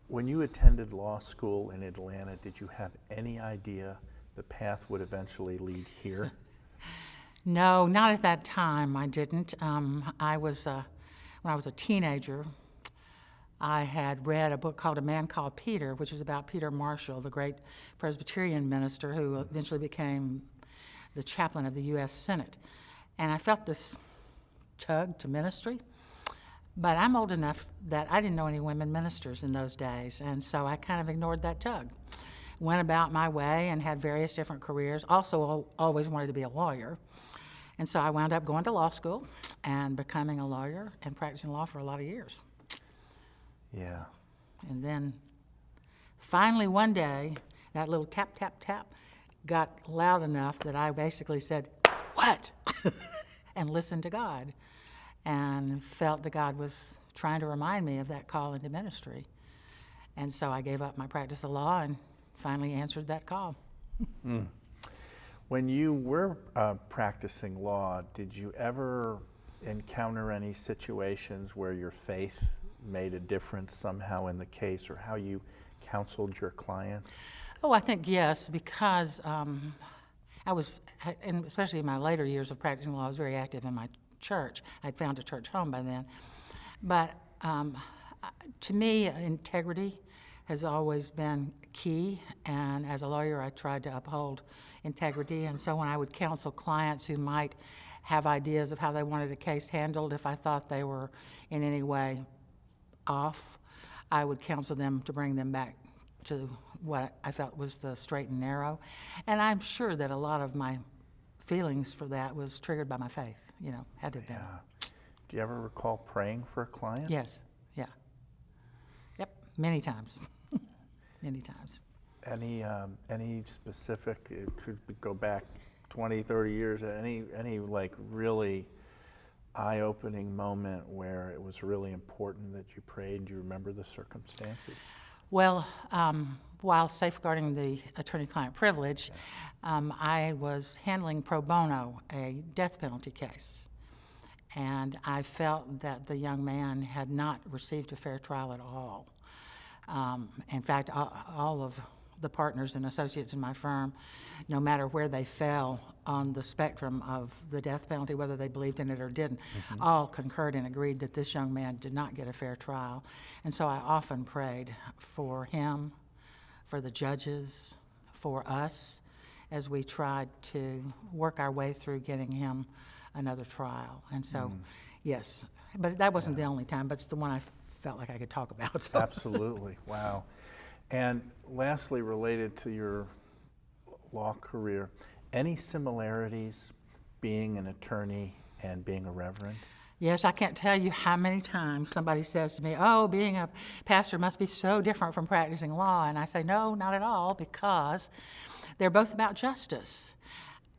When you attended law school in Atlanta, did you have any idea the path would eventually lead here? No, not at that time. I didn't. When I was a teenager, I had read a book called A Man Called Peter, which is about Peter Marshall, the great Presbyterian minister who eventually became the chaplain of the U.S. Senate. And I felt this tug to ministry. But I'm old enough that I didn't know any women ministers in those days, and so I kind of ignored that tug. Went about my way and had various different careers. Also, always wanted to be a lawyer. And so I wound up going to law school and becoming a lawyer and practicing law for a lot of years. Yeah. And then finally one day, that little tap, tap, tap got loud enough that I basically said, "What?" and listened to God. And felt that God was trying to remind me of that call into ministry. And so I gave up my practice of law and finally answered that call. Mm. When you were practicing law, did you ever encounter any situations where your faith made a difference somehow in the case, or how you counseled your clients? Oh, I think yes, because I was, and especially in my later years of practicing law, I was very active in my church. I'd found a church home by then. But to me, integrity has always been key, and as a lawyer, I tried to uphold integrity. And so when I would counsel clients who might have ideas of how they wanted a case handled, if I thought they were in any way off, I would counsel them to bring them back to what I felt was the straight and narrow. And I'm sure that a lot of my feelings for that was triggered by my faith. Had to have been. Yeah. Do you ever recall praying for a client? Yes, yeah. Yep, many times. Many times. Any specific, it could go back 20, 30 years, any like really eye-opening moment where it was really important that you prayed? Do you remember the circumstances? Well, while safeguarding the attorney-client privilege, I was handling pro bono a death penalty case. And I felt that the young man had not received a fair trial at all. In fact, all of the partners and associates in my firm, no matter where they fell on the spectrum of the death penalty, whether they believed in it or didn't, all concurred and agreed that this young man did not get a fair trial. And so I often prayed for him, for the judges, for us, as we tried to work our way through getting him another trial. And so, yes, but that wasn't the only time, but it's the one I felt like I could talk about. So. Absolutely, wow. And lastly, related to your law career, any similarities being an attorney and being a reverend? Yes, I can't tell you how many times somebody says to me, "Oh, being a pastor must be so different from practicing law." And I say, no, not at all, because they're both about justice.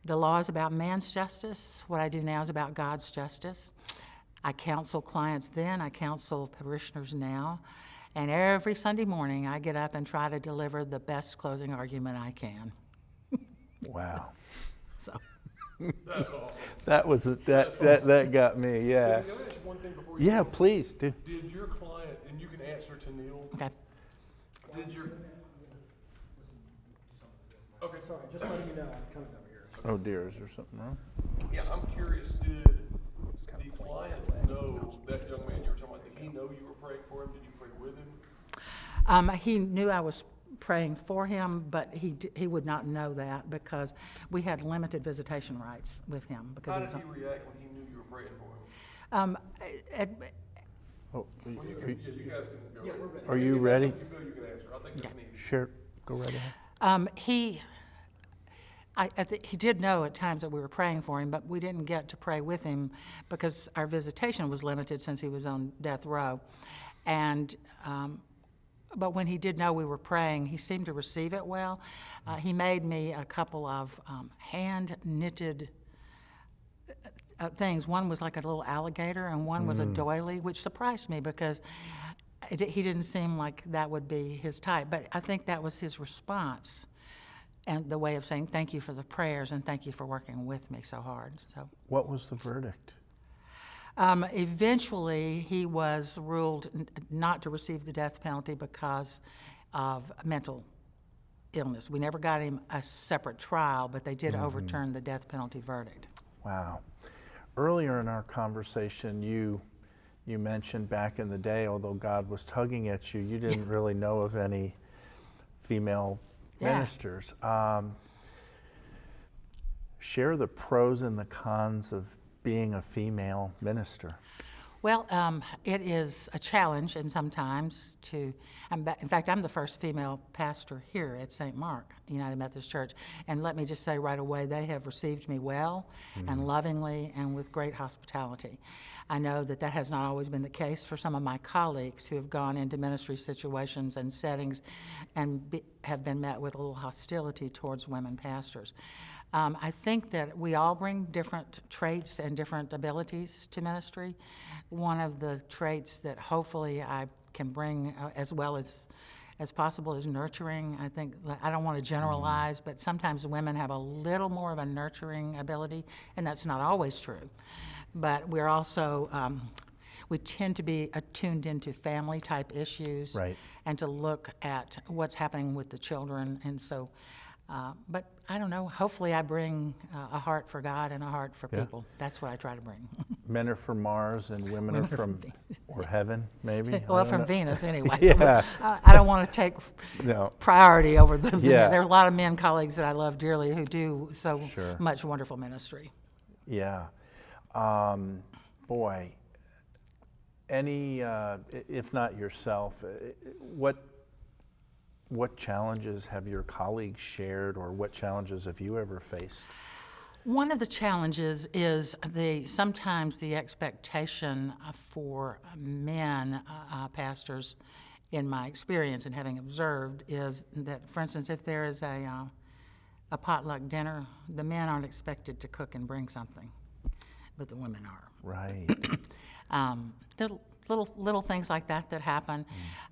The law is about man's justice. What I do now is about God's justice. I counsel clients then, I counsel parishioners now. And every Sunday morning, I get up and try to deliver the best closing argument I can. Wow. So. That's awesome. That got me, yeah. Can I ask one thing before you Yeah, go? please do. Did your client, and you can answer to Neil, Okay. did your, okay, Sorry, just letting you know I'm coming over here. Oh dear, is there something wrong? yeah, I'm curious, did the client know, that young man you were talking about, did he know you were praying for him? Did you pray with him? He knew I was praying for him, but he would not know that because we had limited visitation rights with him. Because How did he react when he knew you were praying for him? Oh, Well, you are can, you- yeah, you guys can go. Yeah, we're ready. Are you If that's ready? something you feel you can answer. I think that's neat. Sure, go right ahead. He did know at times that we were praying for him, but we didn't get to pray with him because our visitation was limited since he was on death row. And but when he did know we were praying, he seemed to receive it well. He made me a couple of hand-knitted things. One was like a little alligator, and one was a doily, which surprised me because he didn't seem like that would be his type. But I think that was his response, and the way of saying thank you for the prayers and thank you for working with me so hard. So What was the verdict? Eventually, he was ruled not to receive the death penalty because of mental illness. We never got him a separate trial, but they did overturn the death penalty verdict. Wow. Earlier in our conversation, you mentioned back in the day, although God was tugging at you, you didn't really know of any female ministers. Share the pros and the cons of being a female minister. Well, it is a challenge, and sometimes in fact, I'm the first female pastor here at St. Mark United Methodist Church, and let me just say right away, they have received me well and lovingly and with great hospitality. I know that has not always been the case for some of my colleagues who have gone into ministry situations and settings and have been met with a little hostility towards women pastors. I think that we all bring different traits and different abilities to ministry. One of the traits that hopefully I can bring as well as possible is nurturing. I think, I don't want to generalize, but sometimes women have a little more of a nurturing ability, and that's not always true. But we're also, we tend to be attuned into family type issues, Right. and to look at what's happening with the children. And so, but I don't know, hopefully I bring a heart for God and a heart for people. That's what I try to bring. Men are from Mars and women are from or heaven, maybe? Well, from Venus anyway. Yeah. So I don't want to take No. priority over the Yeah. There are a lot of men colleagues that I love dearly who do so Sure. much wonderful ministry. Yeah. Boy, any, if not yourself, what challenges have your colleagues shared, or what challenges have you ever faced? One of the challenges is sometimes the expectation for men pastors, in my experience and having observed, is that, for instance, if there is a potluck dinner, the men aren't expected to cook and bring something, but the women are. Right. Little things like that happen.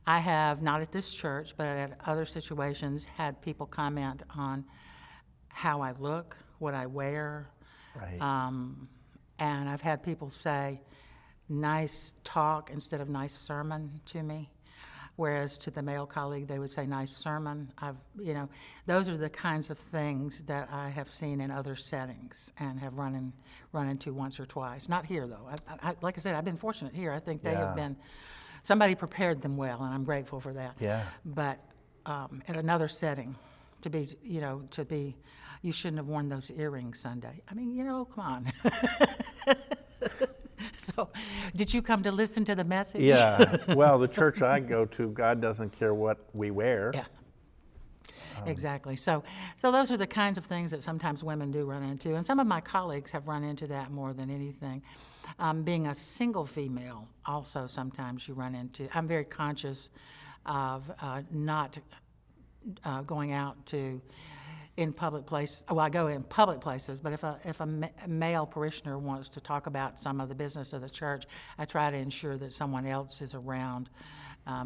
I have, not at this church, but at other situations, had people comment on how I look, what I wear. Right. And I've had people say nice talk instead of nice sermon to me, whereas to the male colleague they would say nice sermon. Those are the kinds of things that I have seen in other settings and have run into once or twice. Not here though. Like I said, I've been fortunate here. I think they have been. Somebody prepared them well, and I'm grateful for that. Yeah. But at another setting, to be, you shouldn't have worn those earrings Sunday. I mean, come on. So, did you come to listen to the message? Yeah. Well, the church I go to, God doesn't care what we wear. Yeah. Exactly. So those are the kinds of things that sometimes women do run into, and some of my colleagues have run into that more than anything. Being a single female, also sometimes you run into. I'm very conscious of not going out in public places. Well, I go in public places, but if a male parishioner wants to talk about some of the business of the church, I try to ensure that someone else is around,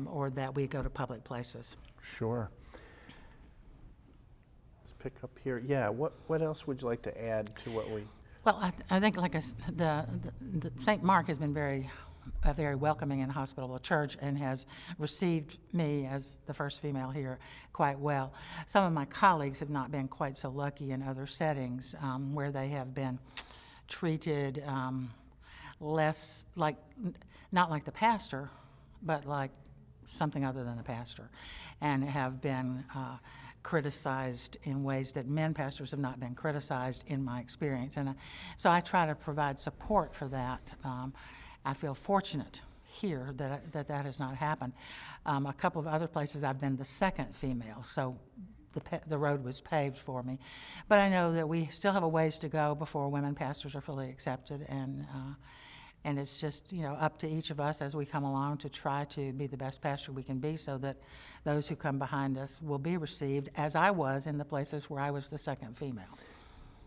or that we go to public places. Sure. Let's pick up here. Yeah. What else would you like to add to what we? Well, I think the St. Mark has been a very welcoming and hospitable church, and has received me as the first female here quite well. Some of my colleagues have not been quite so lucky in other settings, where they have been treated less not like the pastor, but like something other than the pastor, and have been criticized in ways that men pastors have not been criticized in my experience. And so I try to provide support for that. I feel fortunate here that has not happened. A couple of other places I've been the second female, so the road was paved for me. But I know that we still have a ways to go before women pastors are fully accepted, and it's just up to each of us as we come along to try to be the best pastor we can be, so that those who come behind us will be received, as I was in the places where I was the second female.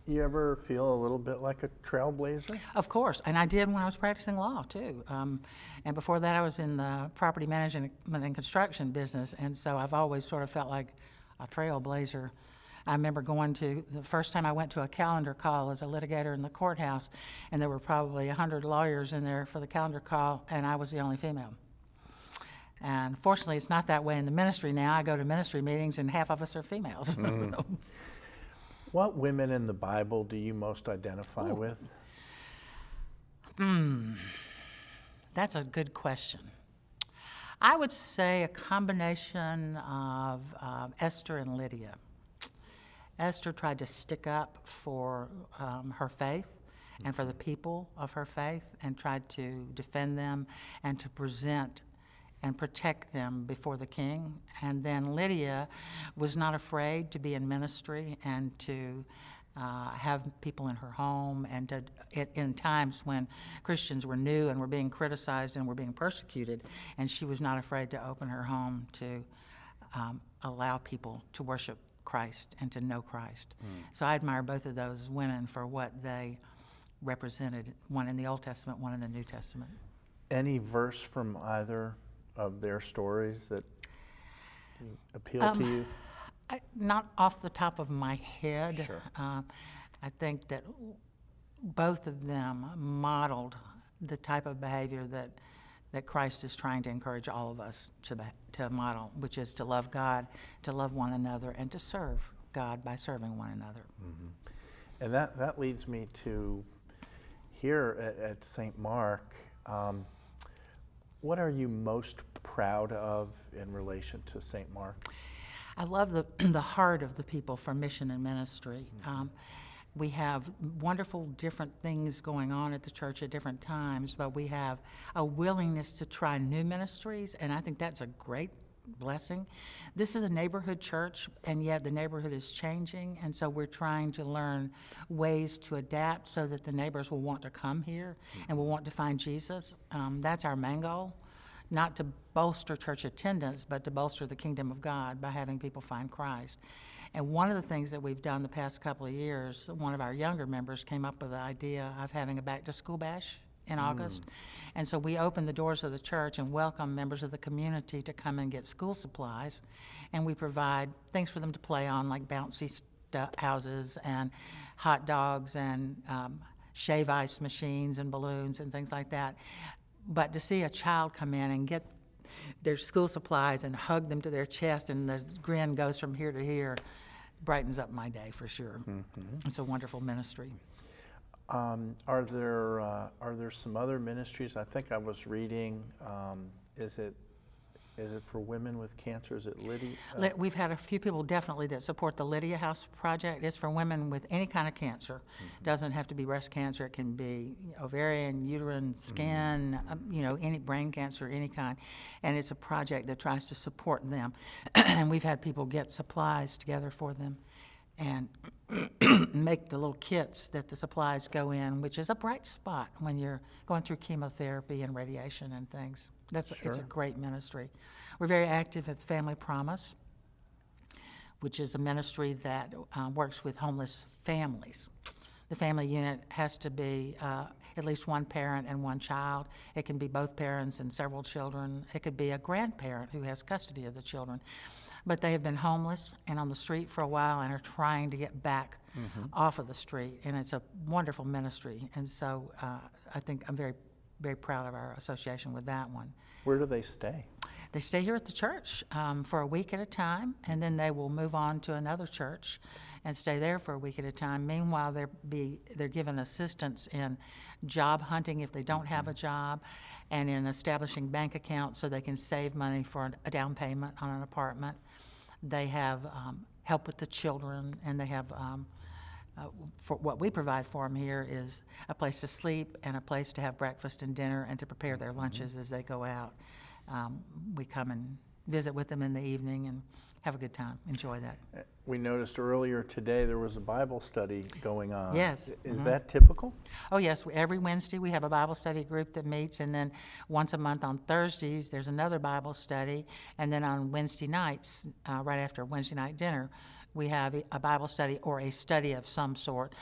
You ever feel a little bit like a trailblazer? Of course, and I did when I was practicing law too. And before that, I was in the property management and construction business, and so I've always sort of felt like a trailblazer. I remember going to, the first time I went to a calendar call as a litigator in the courthouse, and there were probably 100 lawyers in there for the calendar call, and I was the only female. And fortunately, it's not that way in the ministry now. I go to ministry meetings, and half of us are females. What women in the Bible do you most identify with? That's a good question. I would say a combination of Esther and Lydia. Esther tried to stick up for her faith and for the people of her faith, and tried to defend them and to present and protect them before the king. And then Lydia was not afraid to be in ministry and to have people in her home, and to, in times when Christians were new and were being criticized and were being persecuted, and she was not afraid to open her home to allow people to worship Christ and to know Christ. So I admire both of those women for what they represented, one in the Old Testament, one in the New Testament. Any verse from either of their stories that appeal to you? Not off the top of my head. Sure. I think that both of them modeled the type of behavior that Christ is trying to encourage all of us to model, which is to love God, to love one another, and to serve God by serving one another. And that leads me to here at St. Mark. What are you most proud of in relation to St. Mark? I love the heart of the people for mission and ministry. We have wonderful different things going on at the church at different times, but we have a willingness to try new ministries, and I think that's a great blessing. This is a neighborhood church, and yet the neighborhood is changing, and so we're trying to learn ways to adapt so that the neighbors will want to come here and will want to find Jesus. That's our main goal. Not to bolster church attendance, but to bolster the kingdom of God by having people find Christ. And one of the things that we've done the past couple of years, one of our younger members came up with the idea of having a back-to-school bash in August. And so we open the doors of the church and welcome members of the community to come and get school supplies. And we provide things for them to play on, like bouncy houses and hot dogs and shave ice machines and balloons and things like that. But to see a child come in and get their school supplies and hug them to their chest, and the grin goes from here to here, brightens up my day for sure. It's a wonderful ministry. Are there some other ministries? I think I was reading. Is it for women with cancer? Is it Lydia? We've had a few people definitely that support the Lydia House Project. It's for women with any kind of cancer. Doesn't have to be breast cancer. It can be ovarian, uterine, skin, any brain cancer, any kind. And it's a project that tries to support them. And we've had people get supplies together for them and make the little kits that the supplies go in, which is a bright spot when you're going through chemotherapy and radiation and things. It's a great ministry. We're very active at Family Promise, which is a ministry that works with homeless families. The family unit has to be at least one parent and one child. It can be both parents and several children. It could be a grandparent who has custody of the children. But they have been homeless and on the street for a while and are trying to get back off of the street. And it's a wonderful ministry. And so I think I'm very, very proud of our association with that one. Where do they stay? They stay here at the church for a week at a time, and then they will move on to another church and stay there for a week at a time. Meanwhile, they're given assistance in job hunting if they don't have a job, and in establishing bank accounts so they can save money for a down payment on an apartment. They have help with the children, and they have for what we provide for them here is a place to sleep and a place to have breakfast and dinner and to prepare their lunches as they go out. We come and visit with them in the evening and have a good time, enjoy that. We noticed earlier today there was a Bible study going on. Yes. Is that typical? Oh, yes. Every Wednesday we have a Bible study group that meets, and then once a month on Thursdays there's another Bible study, and then on Wednesday nights, right after Wednesday night dinner, we have a Bible study or a study of some sort.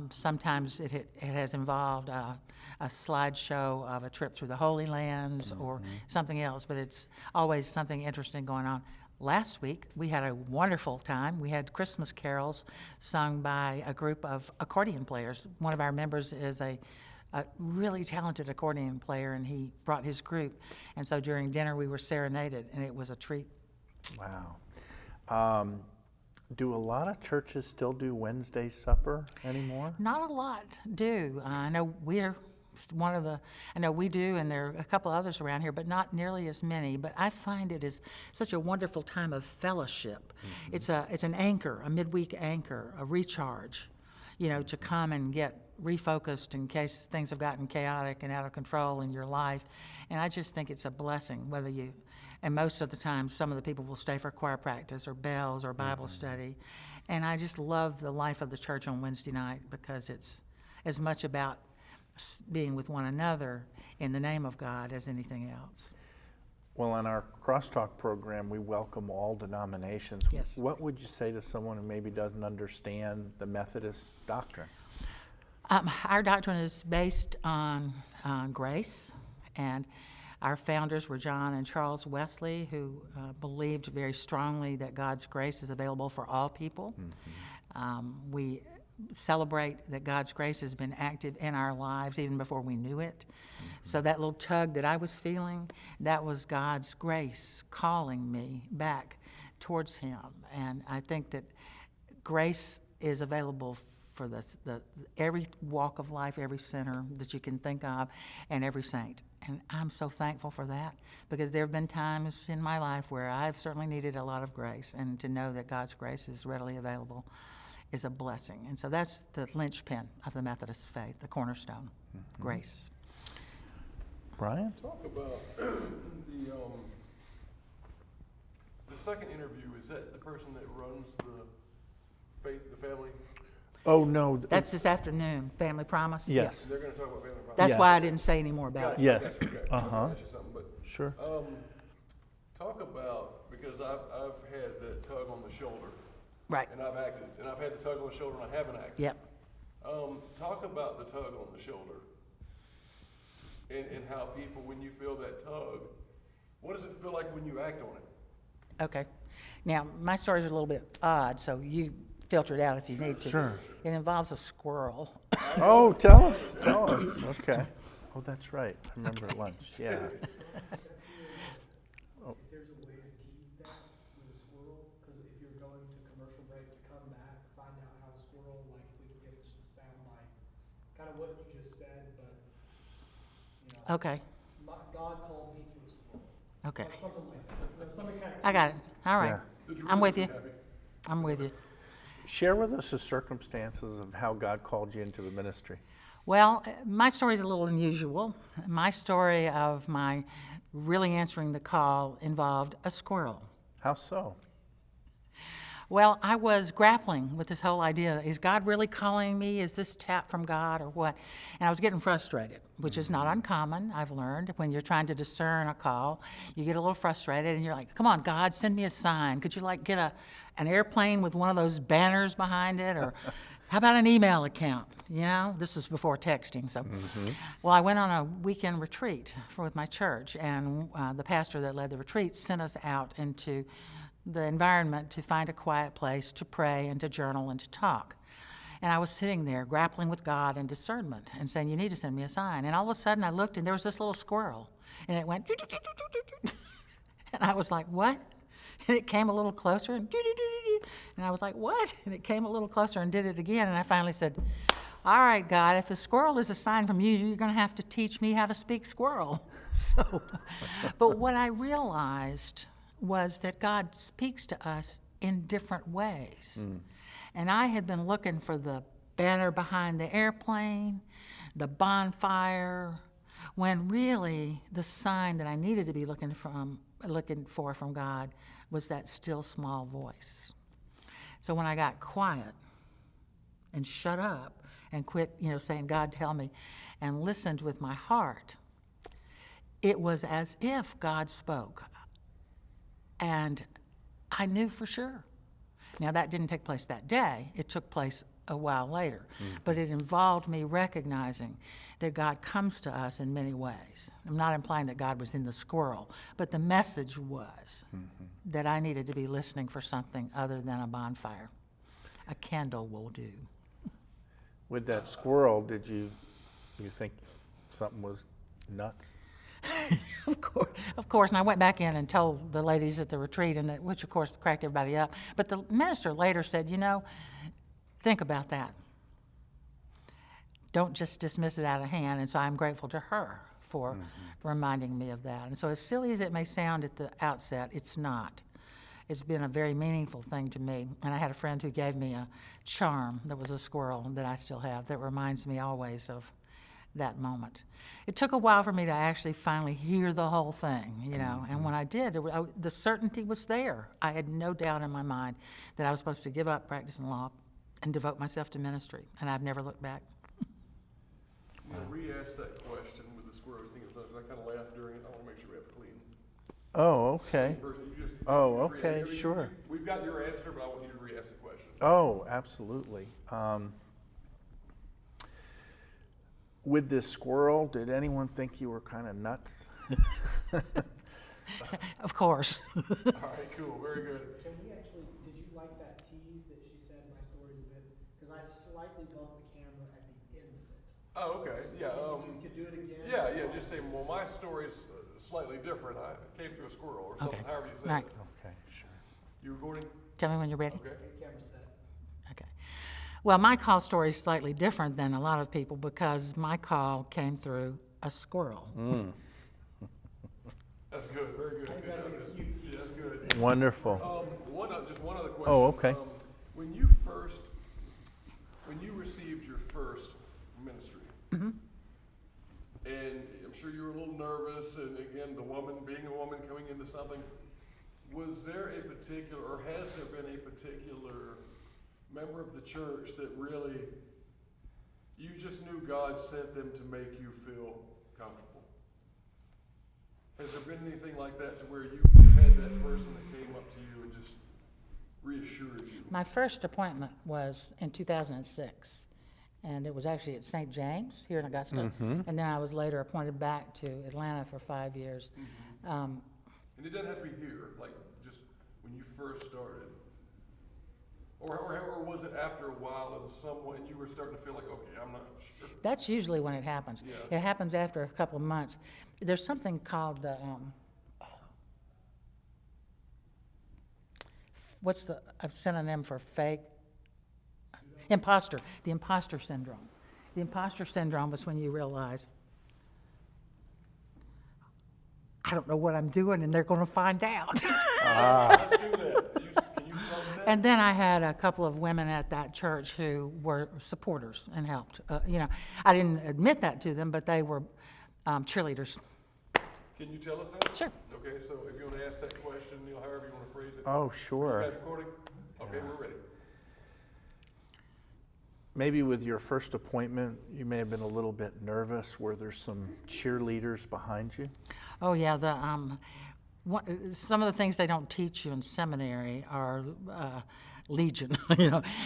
Sometimes it has involved a slideshow of a trip through the Holy Lands or something else, but it's always something interesting going on. Last week, we had a wonderful time. We had Christmas carols sung by a group of accordion players. One of our members is a really talented accordion player, and he brought his group. And so during dinner, we were serenaded, and it was a treat. Wow. Do a lot of churches still do Wednesday supper anymore? Not a lot do. I know we're one of the, I know we do, and there are a couple others around here, but not nearly as many. But I find it is such a wonderful time of fellowship. It's an anchor, a midweek anchor, a recharge, to come and get refocused in case things have gotten chaotic and out of control in your life. And I just think it's a blessing, and most of the time, some of the people will stay for choir practice or bells or Bible study. And I just love the life of the church on Wednesday night because it's as much about being with one another in the name of God as anything else. Well, in our crosstalk program, we welcome all denominations. Yes. What would you say to someone who maybe doesn't understand the Methodist doctrine? Our doctrine is based on grace, and our founders were John and Charles Wesley, who believed very strongly that God's grace is available for all people. We celebrate that God's grace has been active in our lives even before we knew it. So that little tug that I was feeling, that was God's grace calling me back towards Him. And I think that grace is available for every walk of life, every sinner that you can think of, and every saint. And I'm so thankful for that, because there have been times in my life where I've certainly needed a lot of grace, and to know that God's grace is readily available is a blessing. And so that's the linchpin of the Methodist faith, the cornerstone, grace. Brian? Talk about the second interview. Is that the person that runs the family? Oh, no. That's this afternoon, Family Promise? Yes. They're going to talk about family promise. That's Yes. why I didn't say any more about it. Yes. Okay. Uh-huh. I'll ask you something, but Sure. talk about, because I've had that tug on the shoulder, Right. and I've acted, and I've had the tug on the shoulder, and I haven't acted. Yep. Talk about the tug on the shoulder, and how people, when you feel that tug, what does it feel like when you act on it? Okay. Now, my stories are a little bit odd, so you filter it out if you need to. Sure. It involves a squirrel. Oh, tell us. Okay. Oh, that's right. I remember at lunch. Yeah. If there's a way to tease that with a squirrel, because if you're going to commercial break to come back, find out how a squirrel, like if we could get it to sound like kind of what you just said, but Okay. God called me to a squirrel. Okay. Something like that. Something kind of I got it. All right. Yeah. I'm with you. I'm with you. Share with us the circumstances of how God called you into the ministry. Well, my story is a little unusual. My story of my really answering the call involved a squirrel. How so? Well, I was grappling with this whole idea. Is God really calling me? Is this tap from God or what? And I was getting frustrated, which is not uncommon, I've learned. When you're trying to discern a call, you get a little frustrated and you're like, come on, God, send me a sign. Could you get an airplane with one of those banners behind it? Or how about an email account? This is before texting. So, Well, I went on a weekend retreat with my church, and the pastor that led the retreat sent us out into the environment to find a quiet place to pray and to journal and to talk. And I was sitting there grappling with God and discernment and saying, you need to send me a sign. And all of a sudden I looked and there was this little squirrel, and it went, and I was like, what? And it came a little closer, and I was like, what? And it came a little closer and did it again. And I finally said, all right, God, if the squirrel is a sign from you, you're going to have to teach me how to speak squirrel. But what I realized was that God speaks to us in different ways. And I had been looking for the banner behind the airplane, the bonfire, when really the sign that I needed to be looking for from God was that still small voice. So when I got quiet and shut up and quit, saying, God, tell me, and listened with my heart, it was as if God spoke. And I knew for sure. Now, that didn't take place that day. It took place a while later. But it involved me recognizing that God comes to us in many ways. I'm not implying that God was in the squirrel, but the message was that I needed to be listening for something other than a bonfire. A candle will do. With that squirrel, did you think something was nuts? Of course, and I went back in and told the ladies at the retreat, and which of course cracked everybody up. But the minister later said, think about that. Don't just dismiss it out of hand. And so I'm grateful to her for reminding me of that. And so as silly as it may sound at the outset, it's not. It's been a very meaningful thing to me. And I had a friend who gave me a charm that was a squirrel that I still have that reminds me always of that moment. It took a while for me to actually finally hear the whole thing, and when I did, the certainty was there. I had no doubt in my mind that I was supposed to give up practicing law and devote myself to ministry, and I've never looked back. I'm going to re-ask that question with the squirrel thing. I kind of laughed during it. I want to make sure we have it clean. Oh, okay. Oh, Just okay, sure. We've got your answer, but I want you to re-ask the question. Oh, absolutely. With this squirrel, did anyone think you were kind of nuts? Of course. All right, cool, very good. Can we actually, did you like that tease that she said, my story's a bit, because I slightly bumped the camera at the end of it. Oh, okay, yeah. If you could do it again? Yeah, just say, well, my story's slightly different. I came through a squirrel or something, Okay. however you say Right. it. Okay, sure. You recording? Tell me when you're ready. Okay. Okay, camera set. Okay. Well, my call story is slightly different than a lot of people because my call came through a squirrel. That's good, very good. I gotta make a cute tease. Yeah, that's good. Wonderful. Just one other question. Oh, okay. When you received your first ministry, and I'm sure you were a little nervous, and again, being a woman coming into something, was there a particular, or has there been a particular member of the church that really, you just knew God sent them to make you feel comfortable? Has there been anything like that to where you had that person that came up to you and just reassured you? My first appointment was in 2006, and it was actually at St. James here in Augusta. And then I was later appointed back to Atlanta for 5 years. And it doesn't have to be here, like just when you first started. Or was it after a while and you were starting to feel like, okay, I'm not sure? That's usually when it happens. Yeah. It happens after a couple of months. There's something called the, what's the a synonym for fake? Imposter. The imposter syndrome. The imposter syndrome is when you realize, I don't know what I'm doing and they're going to find out. Let's do that. Can you start with that? And then I had a couple of women at that church who were supporters and helped. I didn't admit that to them, but they were cheerleaders. Can you tell us that? Sure. Okay, so if you want to ask that question, however you want to phrase it. Oh, You sure. guys recording? Okay, we're ready. Maybe with your first appointment, you may have been a little bit nervous. Were there some cheerleaders behind you? Oh, yeah. Some of the things they don't teach you in seminary are legion.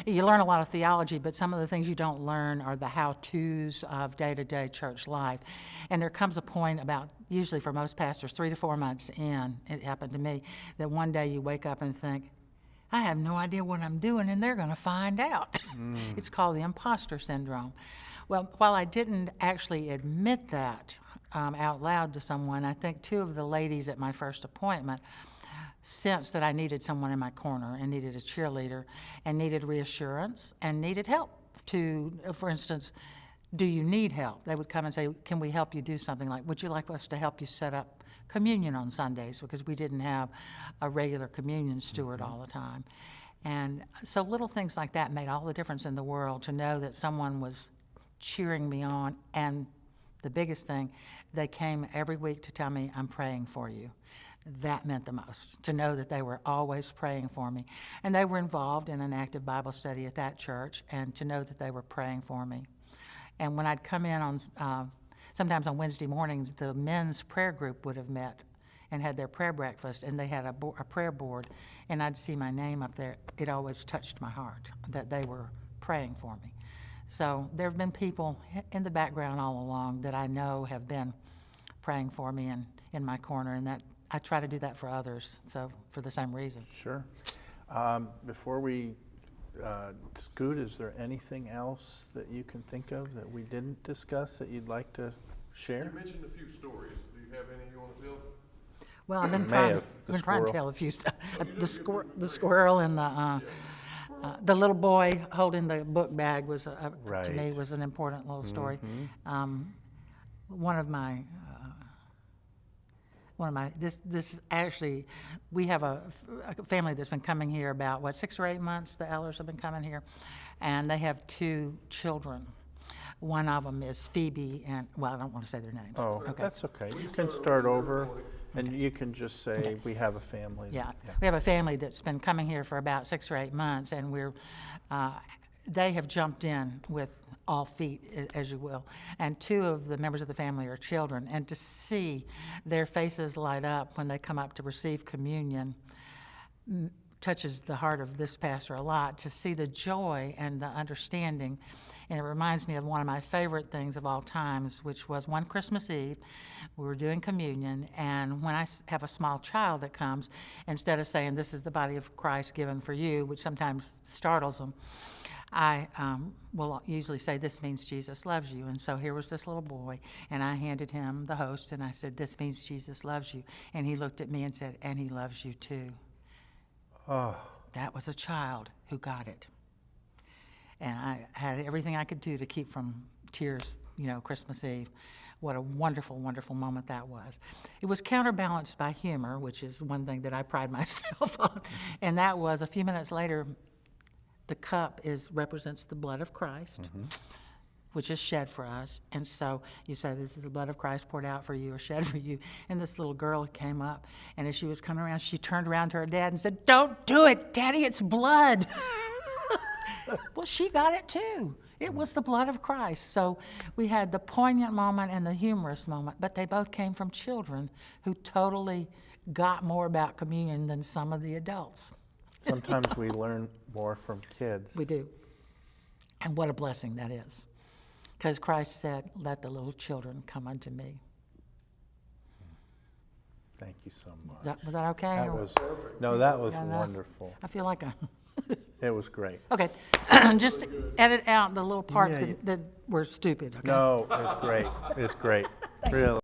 You learn a lot of theology, but some of the things you don't learn are the how-tos of day-to-day church life. And there comes a point about, usually for most pastors, 3 to 4 months in, it happened to me, that one day you wake up and think, I have no idea what I'm doing, and they're going to find out. It's called the imposter syndrome. Well, while I didn't actually admit that out loud to someone, I think 2 of the ladies at my first appointment sensed that I needed someone in my corner and needed a cheerleader and needed reassurance and needed help to, for instance, do you need help? They would come and say, can we help you do something? Like, would you like us to help you set up communion on Sundays? Because we didn't have a regular communion steward all the time. And so little things like that made all the difference in the world, to know that someone was cheering me on. And the biggest thing, they came every week to tell me, I'm praying for you. That meant the most, to know that they were always praying for me. And they were involved in an active Bible study at that church, and to know that they were praying for me. And when I'd come in on, sometimes on Wednesday mornings, the men's prayer group would have met and had their prayer breakfast, and they had a prayer board, and I'd see my name up there. It always touched my heart that they were praying for me. So there have been people in the background all along that I know have been praying for me and in my corner, and that I try to do that for others, so for the same reason. Sure. Before we scoot, is there anything else that you can think of that we didn't discuss that you'd like to share? You mentioned a few stories. Do you have any you want to tell? Well, I've been May trying, have, the been trying to squirrel. tell a few stuff. The squirrel and the little boy holding the book bag was, to me, Right. was an important little story. One of my, this is actually, we have a family that's been coming here about, what, 6 or 8 months, the Ellers have been coming here, and they have 2 children. One of them is Phoebe, and, well, I don't want to say their names. Oh, Okay. that's okay. You can start over, and you can just say, we have a family. Yeah, we have a family that's been coming here for about 6 or 8 months, and they have jumped in with all feet, as you will, and 2 of the members of the family are children, and to see their faces light up when they come up to receive communion touches the heart of this pastor a lot, to see the joy and the understanding. And it reminds me of one of my favorite things of all times, which was one Christmas Eve, we were doing communion, and when I have a small child that comes, instead of saying, this is the body of Christ given for you, which sometimes startles them, I will usually say, this means Jesus loves you. And so here was this little boy, and I handed him the host, and I said, this means Jesus loves you. And he looked at me and said, and he loves you too. Oh, That was a child who got it. And I had everything I could do to keep from tears, Christmas Eve. What a wonderful, wonderful moment that was. It was counterbalanced by humor, which is one thing that I pride myself on. And that was, a few minutes later, the cup represents the blood of Christ, which is shed for us. And so you say, this is the blood of Christ poured out for you or shed for you. And this little girl came up, and as she was coming around, she turned around to her dad and said, don't do it, Daddy, it's blood. Well, she got it too. It was the blood of Christ. So we had the poignant moment and the humorous moment, but they both came from children who totally got more about communion than some of the adults. sometimes we learn more from kids. We do. And what a blessing that is. Because Christ said, let the little children come unto me. Thank you so much. Was that okay? That or- was, no, that was Got enough? wonderful. I feel like It was great. okay. Just edit out the little parts Yeah, that were stupid, okay? No, it's great. It's great. Really.